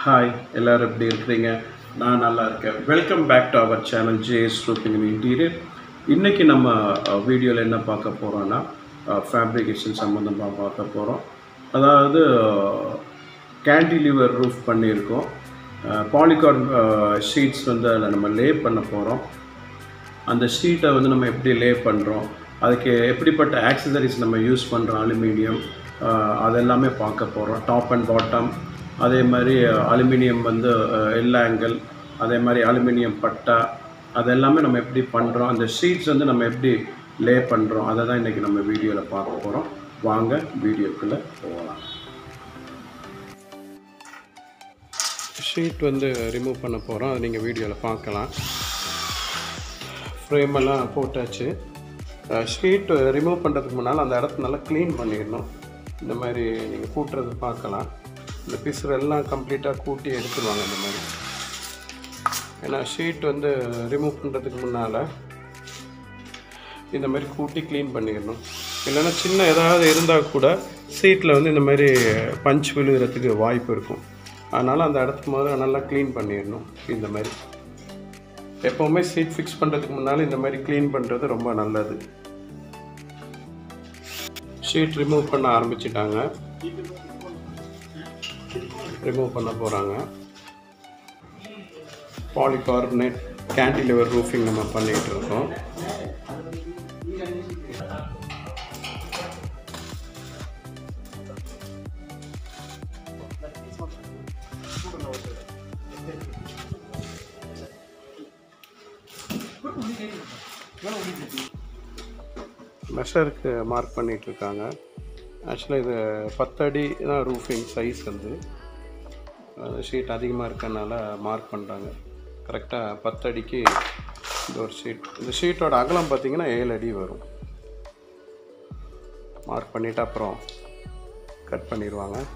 Hi எல்லோரும் எப்படி இருக்கிறீங்க? நான் நல்லா இருக்கேன். Welcome back to our channel JS roofing interior. இன்றைக்கி நம்ம வீடியோவில் என்ன பார்க்க போகிறோன்னா ஃபேப்ரிகேஷன் சம்மந்தமாக பார்க்க போகிறோம். அதாவது கேண்டிலிவர் ரூஃப் பண்ணியிருக்கோம். பாலிகார்ன் ஷீட்ஸ் வந்து அதில் நம்ம லே பண்ண போகிறோம். அந்த ஷீட்டை வந்து நம்ம எப்படி லே பண்ணுறோம், அதுக்கு எப்படிப்பட்ட ஆக்சசரிஸ் நம்ம யூஸ் பண்ணுறோம், அலுமினியம் அதெல்லாமே பார்க்க போகிறோம். டாப் அண்ட் பாட்டம், அதே மாதிரி அலுமினியம் வந்து எல் ஆங்கிள், அதே மாதிரி அலுமினியம் பட்டா, அதெல்லாமே நம்ம எப்படி பண்ணுறோம், அந்த ஷீட்ஸ் வந்து நம்ம எப்படி லே பண்ணுறோம், அதை தான் இன்றைக்கி நம்ம வீடியோவில் பார்க்க போகிறோம். வாங்க வீடியோக்குள்ளே போகலாம். ஷீட் வந்து ரிமூவ் பண்ண போகிறோம், அதை நீங்கள் வீடியோவில் பார்க்கலாம். ஃப்ரேமெல்லாம் போட்டாச்சு. ஷீட் ரிமூவ் பண்ணுறதுக்கு முன்னால் அந்த இடத்த நல்லா க்ளீன் பண்ணிடணும். இந்த மாதிரி நீங்கள் கூட்டுறது பார்க்கலாம். இந்த பிசுறு எல்லாம் கம்ப்ளீட்டாக கூட்டி எடுத்துருவாங்க இந்த மாதிரி. ஏன்னா ஷீட் வந்து ரிமூவ் பண்ணுறதுக்கு முன்னால் இந்த மாதிரி கூட்டி க்ளீன் பண்ணிடணும். இல்லைன்னா சின்ன ஏதாவது இருந்தால் கூட ஷீட்டில் வந்து இந்த மாதிரி பஞ்ச் விழுகிறதுக்கு வாய்ப்பு இருக்கும். அதனால் அந்த இடத்துக்கு முதல்ல நல்லா க்ளீன் பண்ணிடணும். இந்த மாதிரி எப்போவுமே ஷீட் ஃபிக்ஸ் பண்ணுறதுக்கு முன்னால் இந்த மாதிரி க்ளீன் பண்ணுறது ரொம்ப நல்லது. ஷீட் ரிமூவ் பண்ண ஆரம்பிச்சிட்டாங்க, ரிமூவ் பண்ண போகிறாங்க. பாலிகார்பனேட் கேண்டிலிவர் ரூஃபிங் நம்ம பண்ணிகிட்டு இருக்கோம். மெஷருக்கு மார்க் பண்ணிகிட்ருக்காங்க. ஆக்சுவலாக இது 10 அடி தான் ரூஃபிங் சைஸ் வந்து. ஷீட் அதிகமாக இருக்கனால மார்க் பண்ணுறாங்க. கரெக்டாக 10 அடிக்கு இந்த ஒரு ஷீட். இந்த ஷீட்டோட அகலம் பார்த்திங்கன்னா 7 அடி வரும். மார்க் பண்ணிவிட்டு அப்புறம் கட் பண்ணிடுவாங்க.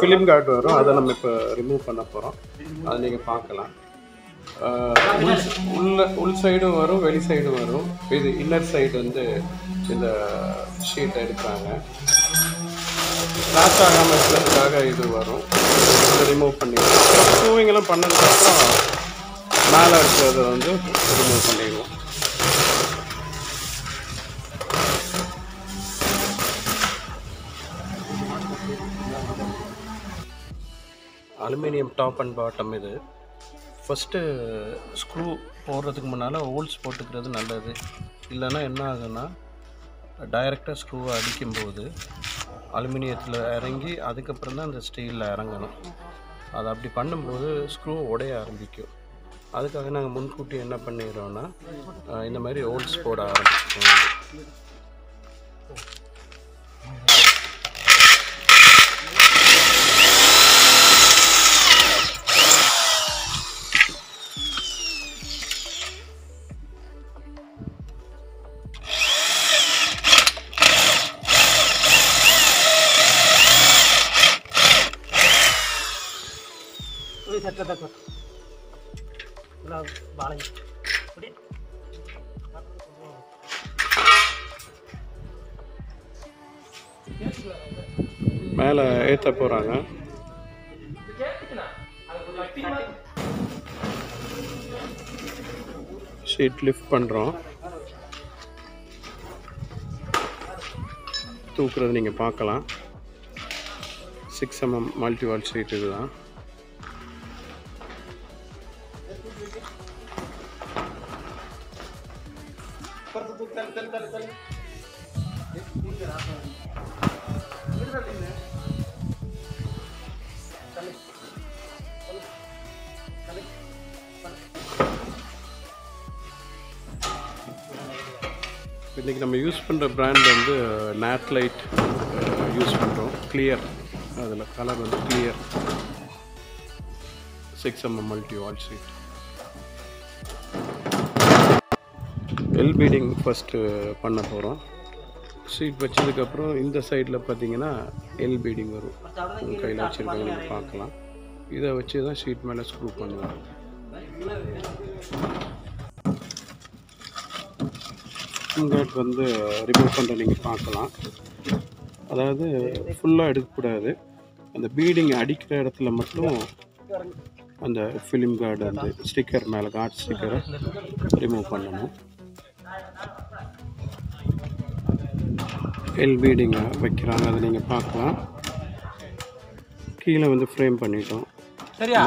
ஃபிலிம் கார்டு வரும், அதை நம்ம இப்போ ரிமூவ் பண்ண போகிறோம். அதை நீங்கள் பார்க்கலாம். உள் சைடும் வரும், வெளி சைடும் வரும். இது இன்னர் சைடு வந்து இந்த ஷீட்டை எடுக்கிறாங்க. ஸ்க்ராட்ச் ஆகாமல் இருக்கிறதுக்காக இது வரும். இதை ரிமூவ் பண்ணிடுவோம். அப்புறம் ஸ்க்ரூவிங்கெல்லாம் பண்ணதுக்கப்புறம் மேலே இருக்கிறத வந்து ரிமூவ் பண்ணிடுவோம். Aluminium top and bottom. இது ஃபஸ்ட்டு ஸ்க்ரூ போடுறதுக்கு முன்னால் ஹோல்ஸ் போட்டுக்கிறது நல்லது. இல்லைன்னா என்ன ஆகுன்னா டைரெக்டாக ஸ்க்ரூவை அடிக்கும்போது அலுமினியத்தில் இறங்கி அதுக்கப்புறம் தான் அந்த ஸ்டீலில் இறங்கணும். அது அப்படி பண்ணும்போது ஸ்க்ரூ உடைய ஆரம்பிக்கும். அதுக்காக நாங்கள் முன்கூட்டி என்ன பண்ணிடுறோன்னா இந்த மாதிரி ஹோல்ஸ் போட ஆரம்பிச்சிடுவோம். மேலே ஏற்ற போகிறாங்க. ஷீட் லிஃப்ட் பண்ணுறோம். தூக்குறது நீங்கள் பார்க்கலாம். 6 mm மல்டிவால் ஷீட் இதுதான். இன்றைக்கி நம்ம யூஸ் பண்ணுற பிராண்ட் வந்து நேட்லைட் யூஸ் பண்ணுறோம். கிளியர், அதில் கலர் வந்து clear. 6mm multi-wall sheet. L beading first பண்ண போகிறோம். ஷீட் வச்சதுக்கப்புறம் இந்த சைடில் பார்த்தீங்கன்னா எல் பீடிங் வரும். கையில் வச்சுருக்காங்க, நீங்கள் பார்க்கலாம். இதை வச்சு தான் ஷீட் மேலே ஸ்க்ரூ பண்ணுவோம். இங்கேட் வந்து ரிமூவ் பண்ணுற நீங்கள் பார்க்கலாம். அதாவது ஃபுல்லாக எடுக்கக்கூடாது, அந்த பீடிங் அடிக்கிற இடத்துல மட்டும் அந்த ஃபிலிம் கார்டு அந்த ஸ்டிக்கர் மேலே கார்டு ஸ்டிக்கரை ரிமூவ் பண்ணணும். எல் பீடிங்கை வைக்கிறாங்க, அதை நீங்கள் பார்க்கலாம். கீழே வந்து ஃப்ரேம் பண்ணிட்டோம்,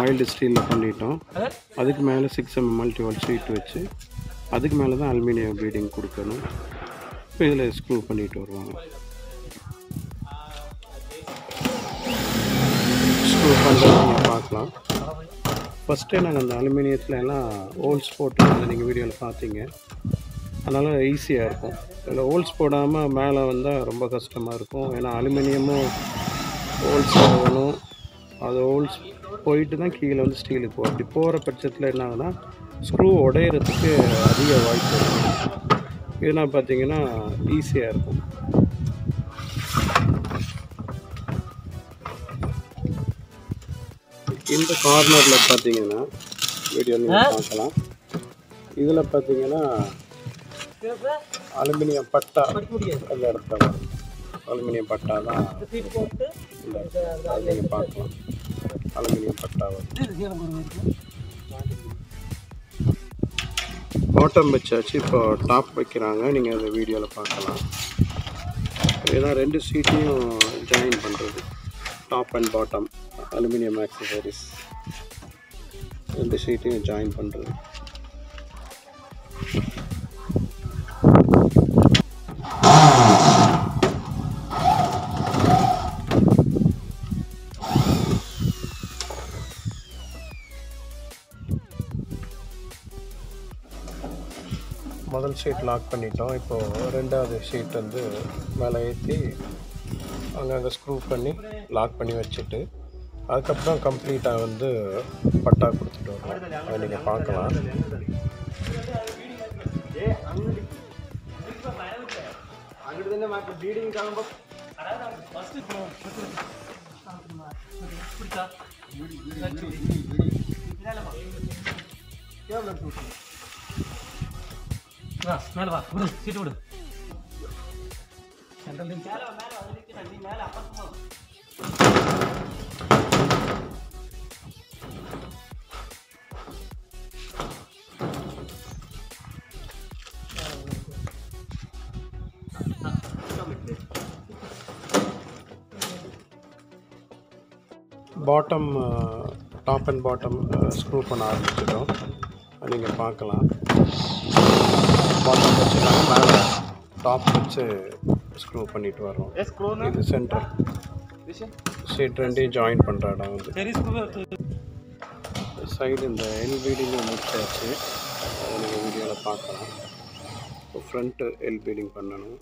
மைல்டு ஸ்டீலில் பண்ணிட்டோம். அதுக்கு மேலே 6mm மல்டிவால் ஷீட் வச்சு அதுக்கு மேலே தான் அலுமினியம் பீடிங் கொடுக்கணும். இப்போ இதில் ஸ்க்ரூ பண்ணிட்டு வருவாங்க. ஸ்க்ரூ பண்ணுறது நீங்கள் பார்க்கலாம். ஃபஸ்ட்டே நாங்கள் அந்த அலுமினியத்தில் எல்லாம் ஹோல்ஸ் போட்டு அதை நீங்கள் வீடியோவில் பார்த்தீங்க, அதனால் ஈஸியாக இருக்கும். இதில் ஹோல்ஸ் போடாமல் மேலே வந்தால் ரொம்ப கஷ்டமாக இருக்கும். ஏன்னா அலுமினியமும் ஹோல்ஸ் போகணும், அது ஹோல்ஸ் போயிட்டு தான் கீழே வந்து ஸ்டீலுக்கு போகும். அப்படி போகிற பட்சத்தில் என்ன ஆகுனா ஸ்க்ரூ உடையிறதுக்கு அதிக வாய்ப்பு இருக்கும். இதுனா பார்த்தீங்கன்னா ஈஸியாக இருக்கும். இந்த கார்னரில் பார்த்தீங்கன்னா வீடியோ நீங்கள் பார்க்கலாம். இதில் பார்த்தீங்கன்னா அலுமினியம் பட்டா அந்த இடத்துல அலுமினியம் பட்டா தான் நீங்கள் பார்க்கலாம். அலுமினியம் பட்டா பாட்டம் வச்சாச்சு, இப்போ டாப் வைக்கிறாங்க. நீங்கள் அந்த வீடியோவில் பார்க்கலாம். இதுதான் 2 ஷீட்டையும் ஜாயின் பண்ணுறது, top and bottom aluminium accessories 2 ஷீட்டையும் ஜாயின் பண்ணுறது. முதல் ஷீட் லாக் பண்ணிட்டோம். இப்போது 2வது ஷீட் வந்து மேலே ஏற்றி அங்கங்கே ஸ்க்ரூ பண்ணி லாக் பண்ணி வச்சுட்டு அதுக்கப்புறம் கம்ப்ளீட்டாக வந்து பட்டா கொடுத்துட்டு வரோம். அதை நீங்கள் பார்க்கலாம். மேலே வா, விடு சீட்டு விடு. Bottom top and bottom screw பண்ண ஆரம்பிச்சிட்டோம். நீங்கள் பார்க்கலாம். பாட்டம் வச்சுக்கலாம், மேலே டாப் வச்சு ஸ்க்ரூ பண்ணிட்டு வரோம். இது சென்டர் ஷீட் 2யும் ஜாயின் பண்ணுற இடம் வந்து சைடு. இந்த எல் பீடிங்கும் முடிச்சாச்சு, அதை நீங்கள் வீடியோவில் பார்க்கலாம். இப்போ ஃப்ரண்ட்டு எல் பீடிங் பண்ணணும்.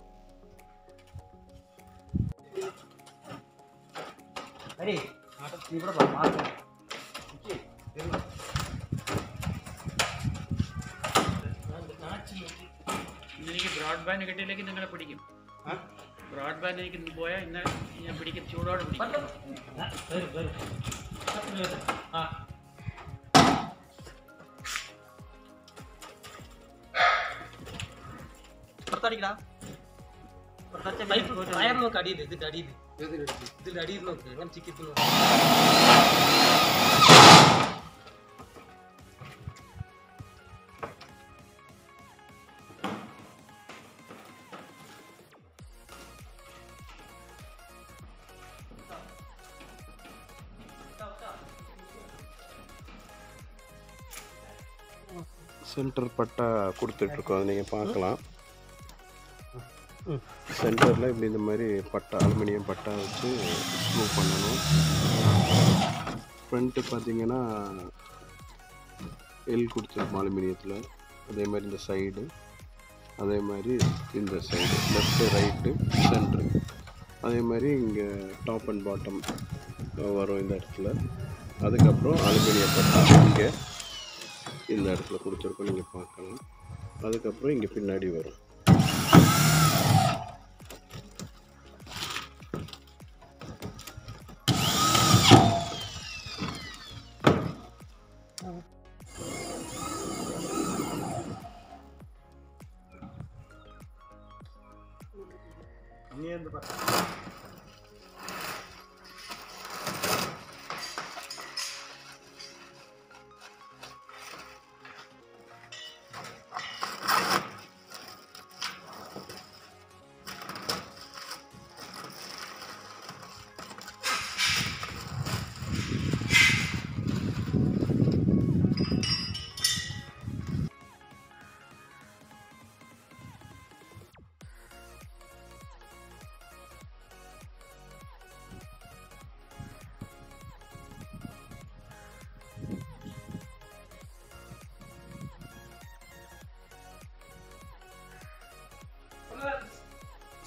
എനിക്ക് ബ്രോഡ്ബാൻഡ് കിട്ടിയില്ലെങ്കിൽ നിങ്ങളെ പിടിക്കും. ബ്രോഡ്ബാൻഡിലേക്ക് പോയാൽ ഇന്ന് ഞാൻ പിടിക്കും, ചൂടോടെ പിടിക്കും. അടിയിൽ ഇതിന്റെ അടിയിൽ ഇതിന്റെ അടിയിൽ നോക്ക്, അങ്ങനെ ചിക്കത്തിൽ சென்டர் பட்டா கொடுத்துட்ருக்கோம், அதை நீங்கள் பார்க்கலாம். சென்டரில் இப்படி இந்த மாதிரி பட்டா அலுமினியம் பட்டா வச்சு ஸ்க்ரூ பண்ணணும். ஃப்ரண்ட்டு பார்த்தீங்கன்னா எல் கொடுத்துருக்கோம் அலுமினியத்தில். அதே மாதிரி இந்த சைடு, அதே மாதிரி இந்த சைடு, லெஃப்ட்டு ரைட்டு சென்ட்ரு, அதே மாதிரி இங்கே டாப் அண்ட் பாட்டம் வரும் இந்த இடத்துல. அதுக்கப்புறம் அலுமினிய பட்டா இங்கே இந்த இடத்துல கொடுத்துருக்கோம், நீங்கள் பார்க்கலாம். அதுக்கப்புறம் இங்கே பின்னாடி வரும்.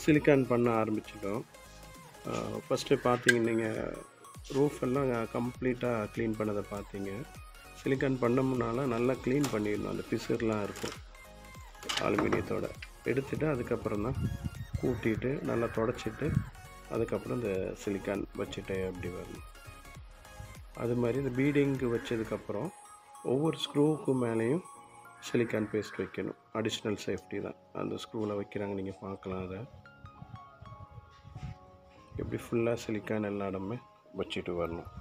சிலிக்கான் பண்ண ஆரம்பிச்சிட்டோம். ஃபஸ்ட்டு பார்த்தீங்க, நீங்கள் ரூஃப் எல்லாம் கம்ப்ளீட்டாக க்ளீன் பண்ணதை பார்த்தீங்க. சிலிக்கான் பண்ணமுன்னால நல்லா க்ளீன் பண்ணிடணும். அந்த பிசுர்லாம் இருக்கும் அலுமினியத்தோடு எடுத்துகிட்டு அதுக்கப்புறம் தான் கூட்டிட்டு நல்லா தொடச்சிட்டு அதுக்கப்புறம் இந்த சிலிக்கான் வச்சுட்டு அப்படி வரணும். அது மாதிரி இந்த பீடிங்கு வச்சதுக்கப்புறம் ஒவ்வொரு ஸ்க்ரூவுக்கு மேலேயும் சிலிக்கான் பேஸ்ட் வைக்கணும். அடிஷ்னல் சேஃப்டி தான். அந்த ஸ்க்ரூவில் வைக்கிறாங்க, நீங்கள் பார்க்கலாம். அதை எப்படி ஃபுல்லாக சிலிக்கான் எல்லா இடமே வச்சுட்டு வரணும்.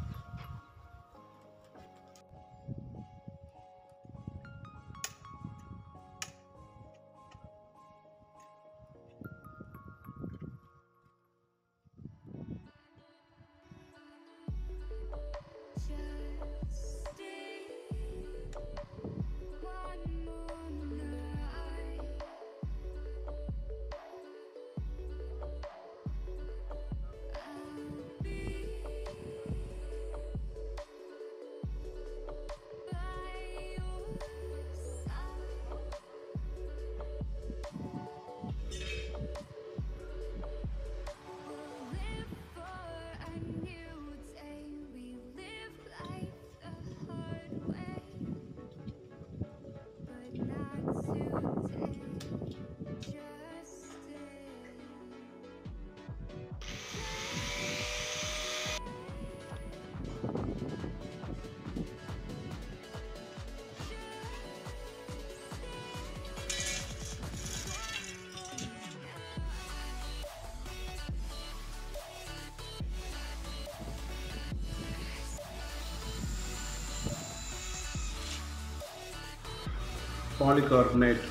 பாலிகார்பனேட்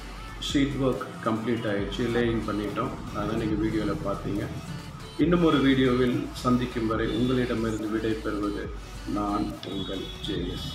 ஷீட் ஒர்க் கம்ப்ளீட் ஆகிடுச்சு, லேயிங் பண்ணிட்டோம். அதான் நீங்கள் வீடியோவில் பார்த்தீங்க. இன்னும் ஒரு வீடியோவில் சந்திக்கும் வரை உங்களிடமிருந்து விடை பெறுவது நான் உங்கள் JS.